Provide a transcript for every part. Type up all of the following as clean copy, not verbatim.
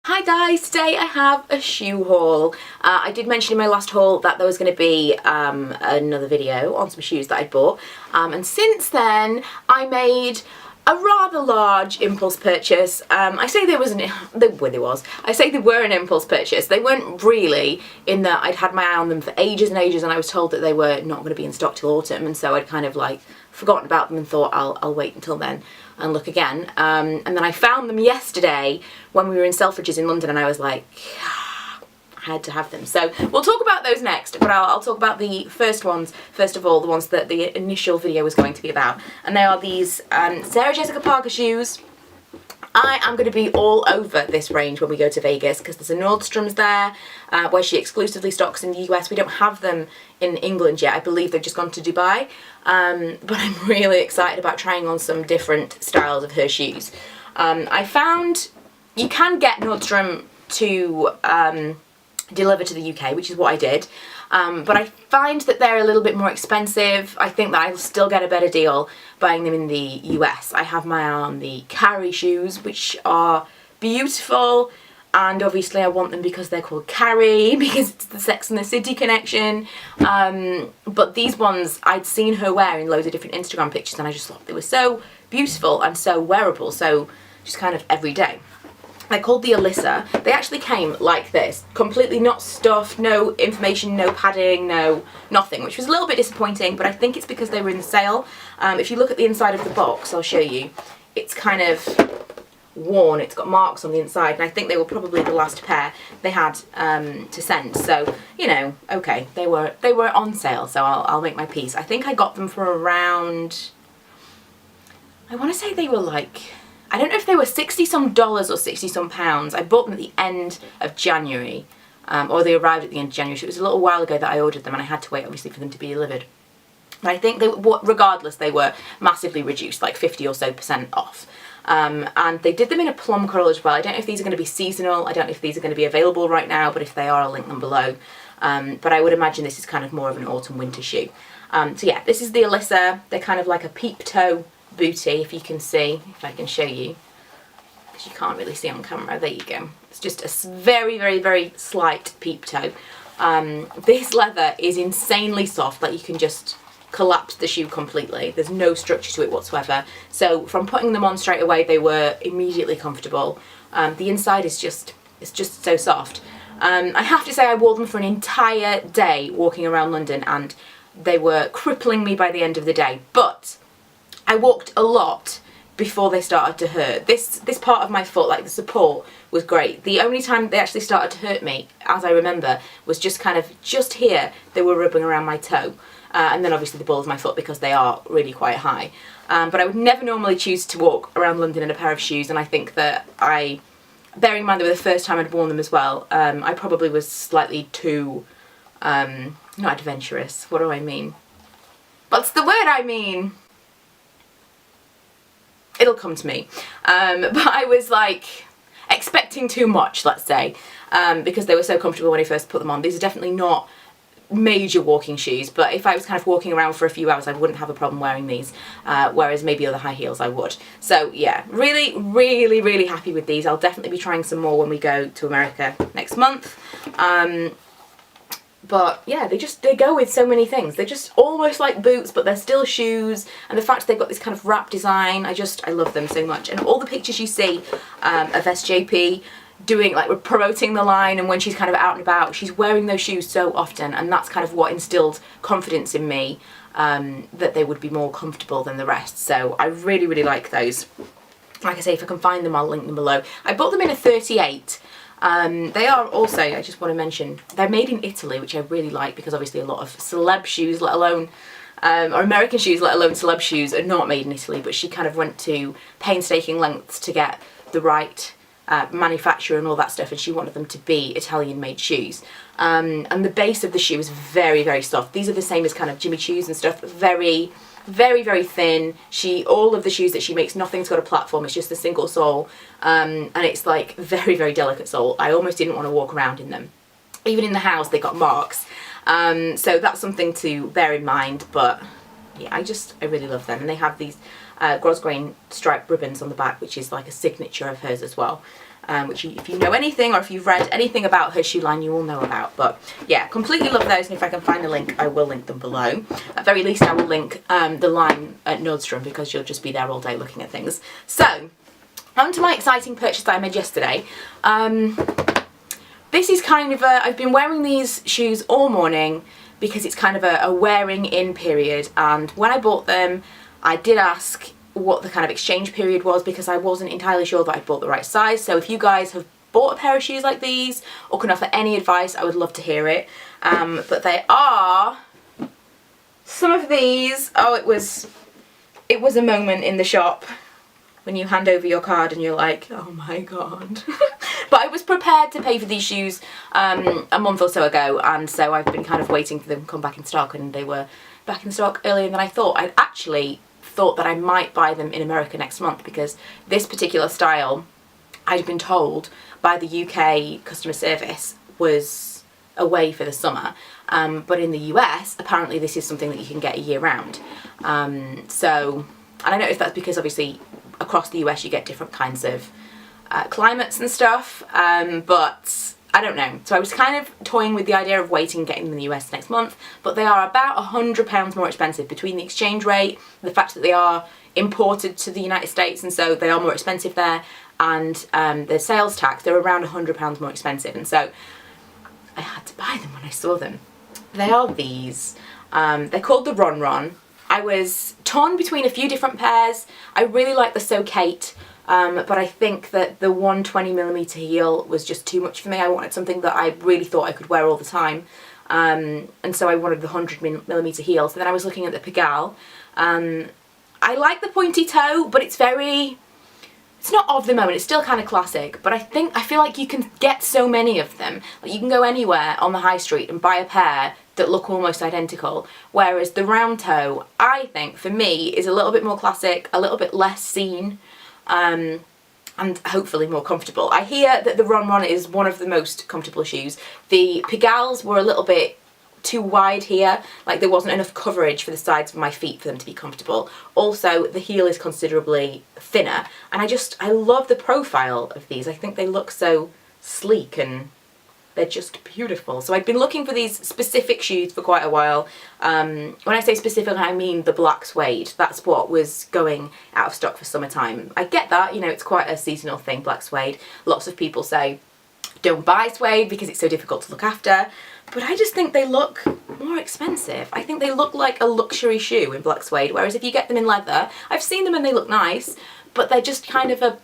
Hi guys, today I have a shoe haul. I did mention in my last haul that there was going to be another video on some shoes that I bought, and since then I made a rather large impulse purchase. I say they were an impulse purchase. They weren't really, in that I'd had my eye on them for ages and ages, and I was told that they were not going to be in stock till autumn, and so I'd kind of like forgotten about them and thought I'll wait until then and look again. And then I found them yesterday when we were in Selfridges in London, and I was like, I had to have them. So we'll talk about those next, but I'll talk about the first ones first of all, the ones that the initial video was going to be about. And they are these Sarah Jessica Parker shoes. I am going to be all over this range when we go to Vegas because there's a Nordstrom's there where she exclusively stocks in the US. We don't have them in England yet. I believe they've just gone to Dubai. But I'm really excited about trying on some different styles of her shoes. I found you can get Nordstrom to deliver to the UK, which is what I did. But I find that they're a little bit more expensive. I think that I'll still get a better deal buying them in the US. I have my eye on the Carrie shoes, which are beautiful, and obviously I want them because they're called Carrie, because it's the Sex and the City connection. But these ones I'd seen her wear in loads of different Instagram pictures, and I just thought they were so beautiful and so wearable, so just kind of everyday. They're called the Alyssa. They actually came like this, completely not stuffed, no information, no padding, no nothing, which was a little bit disappointing, but I think it's because they were in sale. If you look at the inside of the box, I'll show you, it's kind of worn, it's got marks on the inside, and I think they were probably the last pair they had to send. So, you know, okay, they were on sale, so I'll make my peace. I think I got them for around, I want to say they were like, I don't know if they were $60-some or £60-some. I bought them at the end of January, or they arrived at the end of January, so it was a little while ago that I ordered them, and I had to wait obviously for them to be delivered. But I think regardless, they were massively reduced, like 50% or so off. And they did them in a plum coral as well. I don't know if these are going to be seasonal, I don't know if these are going to be available right now, but if they are, I'll link them below. But I would imagine this is kind of more of an autumn-winter shoe. So yeah, this is the Alyssa. They're kind of like a peep toe booty, if you can see, if I can show you, because you can't really see on camera. There you go. It's just a very, very, very slight peep toe. This leather is insanely soft, like you can just collapse the shoe completely. There's no structure to it whatsoever. So from putting them on straight away, they were immediately comfortable. The inside is just so soft. I have to say I wore them for an entire day walking around London, and they were crippling me by the end of the day, but I walked a lot before they started to hurt. This part of my foot, like the support, was great. The only time they actually started to hurt me, as I remember, was just here, they were rubbing around my toe. And then obviously the ball of my foot, because they are really quite high. But I would never normally choose to walk around London in a pair of shoes, and I think that bearing in mind they were the first time I'd worn them as well, I probably was slightly too, not adventurous, what do I mean? What's the word I mean? It'll come to me. But I was like expecting too much, let's say, because they were so comfortable when I first put them on. These are definitely not major walking shoes, but if I was kind of walking around for a few hours, I wouldn't have a problem wearing these, whereas maybe other high heels I would. So yeah, really, really, really happy with these. I'll definitely be trying some more when we go to America next month. But yeah, they go with so many things. They're just almost like boots, but they're still shoes. And the fact they've got this kind of wrap design, I love them so much. And all the pictures you see of SJP doing, like, we're promoting the line, and when she's kind of out and about, she's wearing those shoes so often, and that's kind of what instilled confidence in me, that they would be more comfortable than the rest. So I really, really like those. Like I say, if I can find them, I'll link them below. I bought them in a 38. They are also, I just want to mention, they're made in Italy, which I really like, because obviously a lot of celeb shoes, let alone, or American shoes, let alone celeb shoes, are not made in Italy, but she kind of went to painstaking lengths to get the right manufacturer and all that stuff, and she wanted them to be Italian made shoes. And the base of the shoe is very, very soft. These are the same as kind of Jimmy Choos and stuff, but very, very, very thin. All of the shoes that she makes, nothing's got a platform, it's just a single sole, and it's like very, very delicate sole. I almost didn't want to walk around in them. Even in the house they got marks, so that's something to bear in mind. But yeah, I really love them, and they have these grosgrain striped ribbons on the back, which is like a signature of hers as well. which if you know anything or if you've read anything about her shoe line, you will know about. But yeah, completely love those, and if I can find a link, I will link them below. At very least, I will link the line at Nordstrom, because you'll just be there all day looking at things. So, on to my exciting purchase that I made yesterday. This is kind of I've been wearing these shoes all morning because it's kind of a wearing in period, and when I bought them, I did ask what the kind of exchange period was because I wasn't entirely sure that I'd bought the right size. So if you guys have bought a pair of shoes like these or can offer any advice, I would love to hear it. But they are some of these. Oh, it was a moment in the shop when you hand over your card and you're like, oh my god. But I was prepared to pay for these shoes a month or so ago, and so I've been kind of waiting for them to come back in stock, and they were back in stock earlier than I thought. I'd actually thought that I might buy them in America next month, because this particular style, I'd been told by the UK customer service, was away for the summer, but in the US apparently this is something that you can get year round. So, and I noticed that's because obviously across the US you get different kinds of climates and stuff, but I don't know. So I was kind of toying with the idea of waiting and getting them in the US next month, but they are about £100 more expensive between the exchange rate, the fact that they are imported to the United States and so they are more expensive there, and the sales tax, they're around £100 more expensive, and so I had to buy them when I saw them. They are these. They're called the Ron Ron. I was torn between a few different pairs. I really like the So Kate, but I think that the 120mm heel was just too much for me. I wanted something that I really thought I could wear all the time, and so I wanted the 100mm heel. So then I was looking at the Pigalle. I like the pointy toe, but it's not of the moment, it's still kind of classic, but I feel like you can get so many of them. Like, you can go anywhere on the high street and buy a pair that look almost identical, whereas the round toe, I think, for me, is a little bit more classic, a little bit less seen, and hopefully more comfortable. I hear that the Ron Ron is one of the most comfortable shoes. The Pigalles were a little bit too wide here, like there wasn't enough coverage for the sides of my feet for them to be comfortable. Also, the heel is considerably thinner, and I love the profile of these. I think they look so sleek and they're just beautiful. So I'd been looking for these specific shoes for quite a while. When I say specific, I mean the black suede. That's what was going out of stock for summertime. I get that, you know, it's quite a seasonal thing, black suede. Lots of people say don't buy suede because it's so difficult to look after, but I just think they look more expensive. I think they look like a luxury shoe in black suede, whereas if you get them in leather, I've seen them and they look nice, but they're just kind of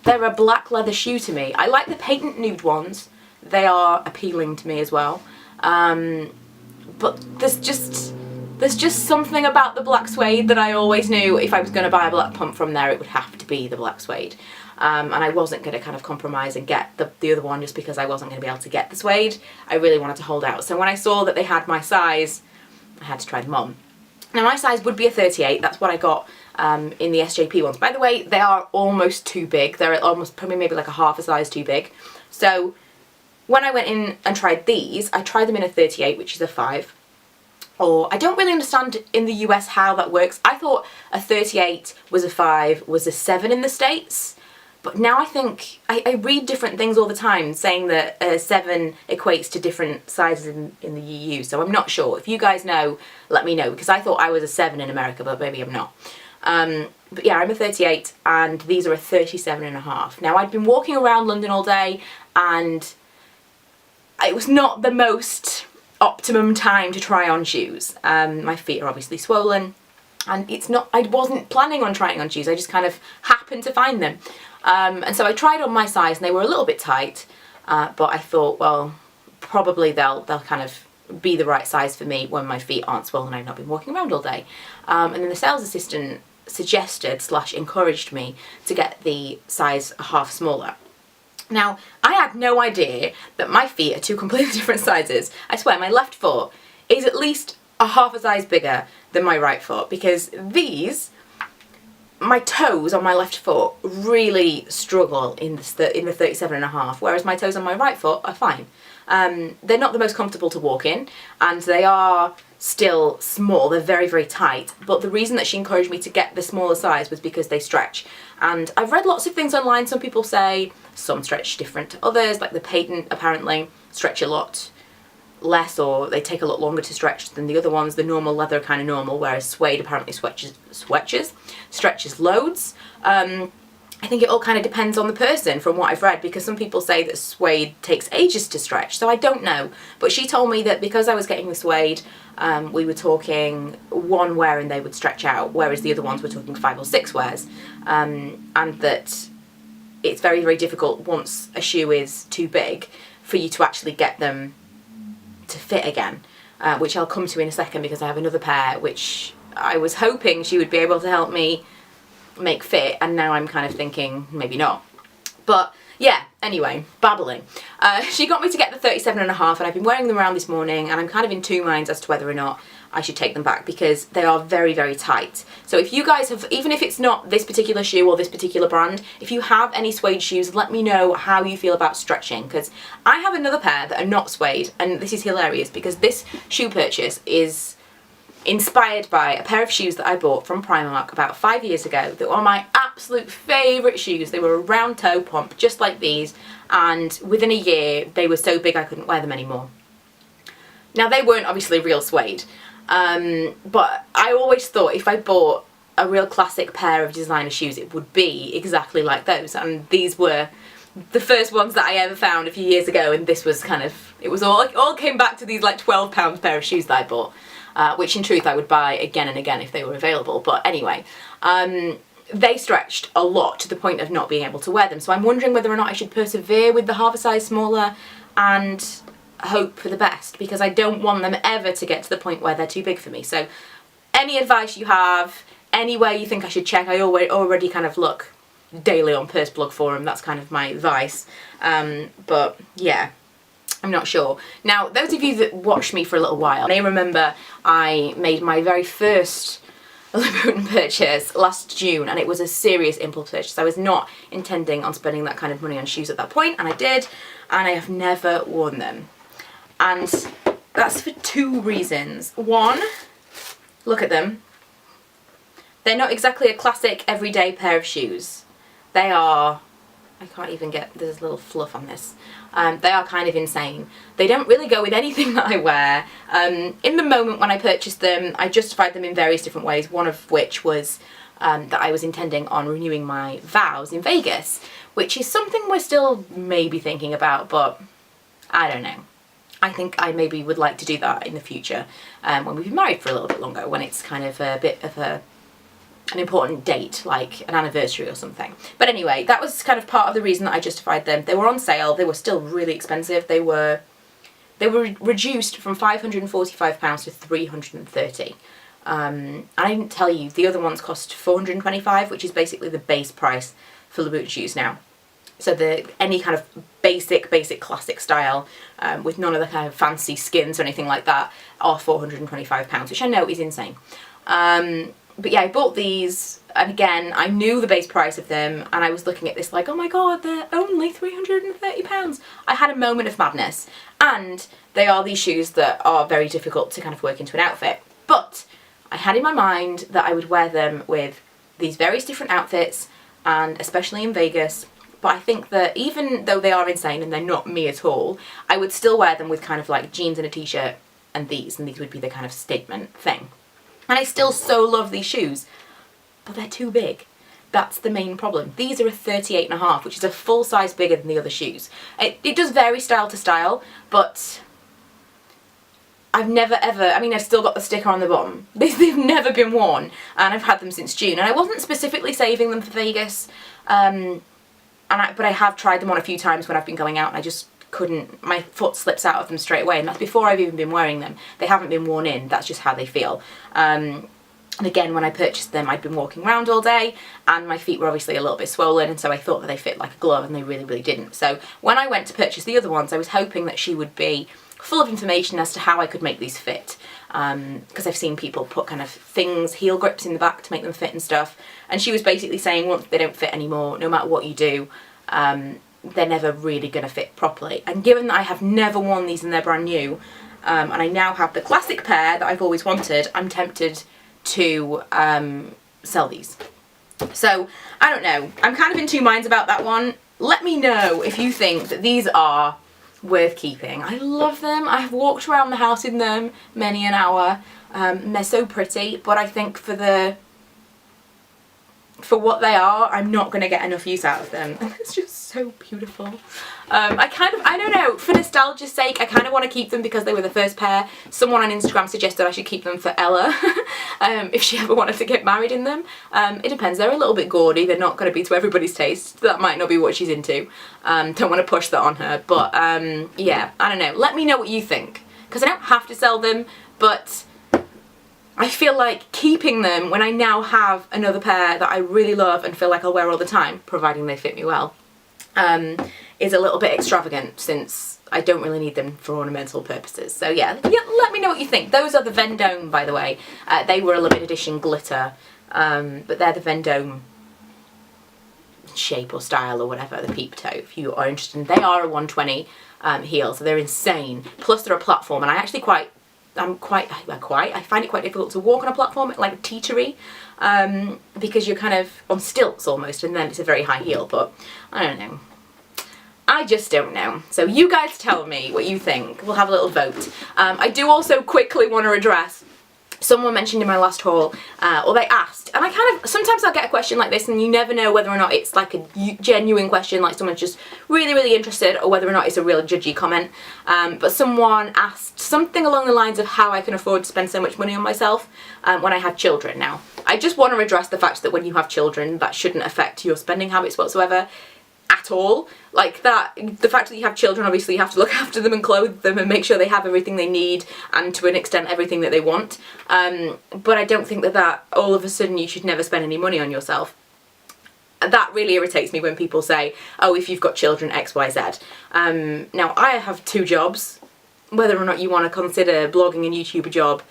they're a black leather shoe to me. I like the patent nude ones. They are appealing to me as well, but there's just something about the black suede that I always knew if I was going to buy a black pump from there, it would have to be the black suede. And I wasn't going to kind of compromise and get the other one just because I wasn't going to be able to get the suede. I really wanted to hold out. So when I saw that they had my size, I had to try them on. Now my size would be a 38. That's what I got in the SJP ones. By the way, they are almost too big. They're almost probably maybe like a half a size too big. So when I went in and tried these, I tried them in a 38, which is a 5. Or I don't really understand in the US how that works. I thought a 38 was a 5, was a 7 in the States. But now I think, I read different things all the time saying that a 7 equates to different sizes in the EU, so I'm not sure. If you guys know, let me know, because I thought I was a 7 in America, but maybe I'm not. But yeah, I'm a 38, and these are a 37.5. Now, I'd been walking around London all day, and it was not the most optimum time to try on shoes. My feet are obviously swollen, and I wasn't planning on trying on shoes, I just kind of happened to find them. And so I tried on my size and they were a little bit tight, but I thought, well, probably they'll kind of be the right size for me when my feet aren't swollen and I've not been walking around all day. And then the sales assistant suggested / encouraged me to get the size a half smaller. Now, I had no idea that my feet are two completely different sizes. I swear, my left foot is at least a half a size bigger than my right foot, because my toes on my left foot really struggle in the 37.5, whereas my toes on my right foot are fine. They're not the most comfortable to walk in, and they are still small. They're very, very tight. But the reason that she encouraged me to get the smaller size was because they stretch. And I've read lots of things online. Some people say some stretch different to others, like the patent apparently stretch a lot less, or they take a lot longer to stretch than the other ones. The normal leather are kind of normal, whereas suede apparently stretches loads. I think it all kind of depends on the person from what I've read, because some people say that suede takes ages to stretch, so I don't know. But she told me that because I was getting the suede, we were talking one wear and they would stretch out, whereas the other ones were talking 5 or 6 wears. And that it's very, very difficult once a shoe is too big for you to actually get them to fit again, which I'll come to in a second, because I have another pair which I was hoping she would be able to help me make fit, and now I'm kind of thinking maybe not. But yeah, anyway, babbling. She got me to get the 37.5, and I've been wearing them around this morning, and I'm kind of in two minds as to whether or not I should take them back, because they are very, very tight. So if you guys have, even if it's not this particular shoe or this particular brand, if you have any suede shoes, let me know how you feel about stretching, because I have another pair that are not suede, and this is hilarious because this shoe purchase is inspired by a pair of shoes that I bought from Primark about 5 years ago that were my absolute favourite shoes. They were a round toe pump, just like these, and within a year they were so big I couldn't wear them anymore. Now, they weren't obviously real suede, but I always thought if I bought a real classic pair of designer shoes it would be exactly like those, and these were the first ones that I ever found a few years ago, and this was kind of, it all came back to these like £12 pair of shoes that I bought. Which in truth I would buy again and again if they were available. But anyway, they stretched a lot to the point of not being able to wear them. So I'm wondering whether or not I should persevere with the half a size smaller and hope for the best, because I don't want them ever to get to the point where they're too big for me. So any advice you have, anywhere you think I should check, I already kind of look daily on Purse Blog Forum. That's kind of my advice. But yeah, I'm not sure. Now, those of you that watched me for a little while may remember I made my very first Louboutin purchase last June, and it was a serious impulse purchase. I was not intending on spending that kind of money on shoes at that point, and I did, and I have never worn them. And that's for 2 reasons. One, look at them. They're not exactly a classic everyday pair of shoes. They are, I can't even get, there's a little fluff on this. They are kind of insane. They don't really go with anything that I wear. In the moment when I purchased them, I justified them in various different ways, one of which was that I was intending on renewing my vows in Vegas, which is something we're still maybe thinking about, but I don't know. I think I maybe would like to do that in the future, when we've been married for a little bit longer, when it's kind of a bit of an important date, like an anniversary or something. But anyway, that was kind of part of the reason that I justified them. They were on sale. They were still really expensive. They were reduced from £545 to £330. I didn't tell you, the other ones cost £425, which is basically the base price for Louboutin shoes now. So any kind of basic classic style, with none of the kind of fancy skins or anything like that, are £425, which I know is insane. But yeah, I bought these, and again, I knew the base price of them, and I was looking at this like, oh my god, they're only £330. I had a moment of madness, and they are these shoes that are very difficult to kind of work into an outfit. But I had in my mind that I would wear them with these various different outfits, and especially in Vegas. But I think that even though they are insane and they're not me at all, I would still wear them with kind of like jeans and a t-shirt and these would be the kind of statement thing. And I still so love these shoes, but they're too big. That's the main problem. These are a 38.5, which is a full size bigger than the other shoes. It does vary style to style, but I've never ever, I mean, I've still got the sticker on the bottom. They've never been worn, and I've had them since June. And I wasn't specifically saving them for Vegas, but I have tried them on a few times when I've been going out, and I just couldn't, my foot slips out of them straight away, and that's before I've even been wearing them. They haven't been worn in, that's just how they feel. And again, when I purchased them, I'd been walking around all day, and my feet were obviously a little bit swollen, and so I thought that they fit like a glove, and they really, really didn't. So when I went to purchase the other ones, I was hoping that she would be full of information as to how I could make these fit. Because I've seen people put kind of things, heel grips in the back to make them fit and stuff, and she was basically saying once they don't fit anymore, no matter what you do, they're never really going to fit properly. And given that I have never worn these and they're brand new, and I now have the classic pair that I've always wanted. I'm tempted to sell these. So I don't know, I'm kind of in two minds about that one. Let me know if you think that these are worth keeping. I love them. I've walked around the house in them many an hour. They're so pretty, but I think for what they are, I'm not going to get enough use out of them. And it's just so beautiful. I don't know, for nostalgia's sake, I kind of want to keep them because they were the first pair. Someone on Instagram suggested I should keep them for Ella, if she ever wanted to get married in them. It depends, they're a little bit gaudy, they're not going to be to everybody's taste. That might not be what she's into. Don't want to push that on her, but yeah, I don't know. Let me know what you think, because I don't have to sell them, but I feel like keeping them when I now have another pair that I really love and feel like I'll wear all the time, providing they fit me well, is a little bit extravagant, since I don't really need them for ornamental purposes. So yeah, let me know what you think. Those are the Vendome, by the way. They were a limited edition glitter, but they're the Vendome shape or style or whatever, the peep toe, if you are interested. They are a 120 heel, so they're insane. Plus they're a platform, and I actually I find it quite difficult to walk on a platform, like teetery, because you're kind of on stilts almost, and then it's a very high heel, but I don't know. I just don't know. So you guys tell me what you think. We'll have a little vote. I do also quickly want to address, someone mentioned in my last haul, or they asked, and sometimes I'll get a question like this and you never know whether or not it's like a genuine question, like someone's just really, really interested, or whether or not it's a real judgy comment. But someone asked something along the lines of how I can afford to spend so much money on myself when I have children. Now, I just want to address the fact that when you have children, that shouldn't affect your spending habits whatsoever. At all. Like that, the fact that you have children, obviously you have to look after them and clothe them and make sure they have everything they need, and to an extent everything that they want, but I don't think that all of a sudden you should never spend any money on yourself. That really irritates me when people say, oh, if you've got children, X, Y, Z. Now I have 2 jobs. Whether or not you want to consider blogging and YouTube a job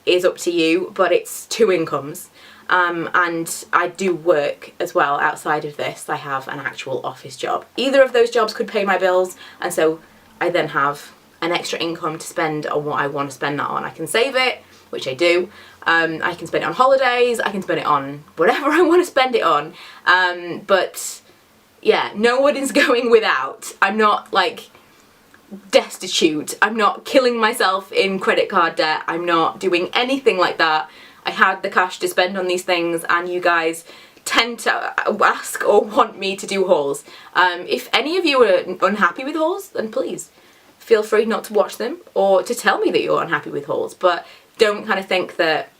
is up to you, but it's 2 incomes. And I do work as well outside of this. I have an actual office job. Either of those jobs could pay my bills, and so I then have an extra income to spend on what I want to spend that on. I can save it, which I do. I can spend it on holidays, I can spend it on whatever I want to spend it on. But yeah, no one is going without. I'm not like destitute. I'm not killing myself in credit card debt. I'm not doing anything like that. I had the cash to spend on these things, and you guys tend to ask or want me to do hauls. If any of you are unhappy with hauls, then please feel free not to watch them, or to tell me that you're unhappy with hauls, but don't kind of think that,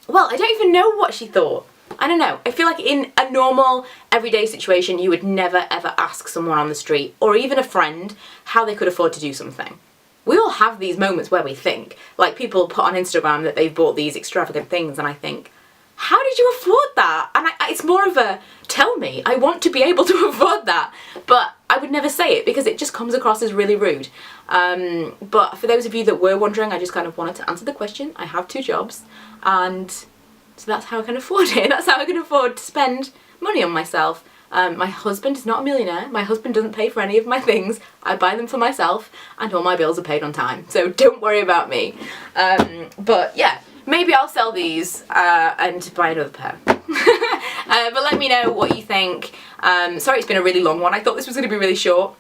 well, I don't even know what she thought. I don't know. I feel like in a normal, everyday situation, you would never ever ask someone on the street, or even a friend, how they could afford to do something. We all have these moments where we think, like people put on Instagram that they've bought these extravagant things, and I think, how did you afford that? And it's more of a, tell me, I want to be able to afford that. But I would never say it because it just comes across as really rude. But for those of you that were wondering, I just kind of wanted to answer the question. I have 2 jobs, and so that's how I can afford it. That's how I can afford to spend money on myself. My husband is not a millionaire. My husband doesn't pay for any of my things. I buy them for myself, and all my bills are paid on time. So don't worry about me. But yeah, maybe I'll sell these and buy another pair. But let me know what you think. Sorry it's been a really long one. I thought this was going to be really short.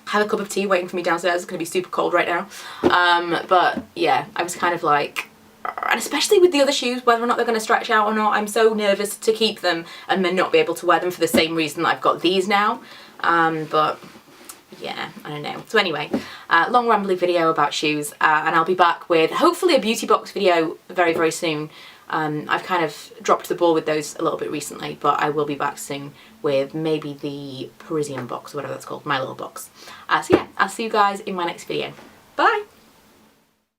I have a cup of tea waiting for me downstairs. It's going to be super cold right now. But yeah, I was kind of like, and especially with the other shoes, whether or not they're going to stretch out or not, I'm so nervous to keep them and then not be able to wear them for the same reason that I've got these now. But yeah, I don't know. So anyway, long rambly video about shoes, and I'll be back with hopefully a beauty box video very, very soon. I've kind of dropped the ball with those a little bit recently, but I will be back soon with maybe the Parisian box, or whatever that's called, my little box. So yeah, I'll see you guys in my next video. Bye!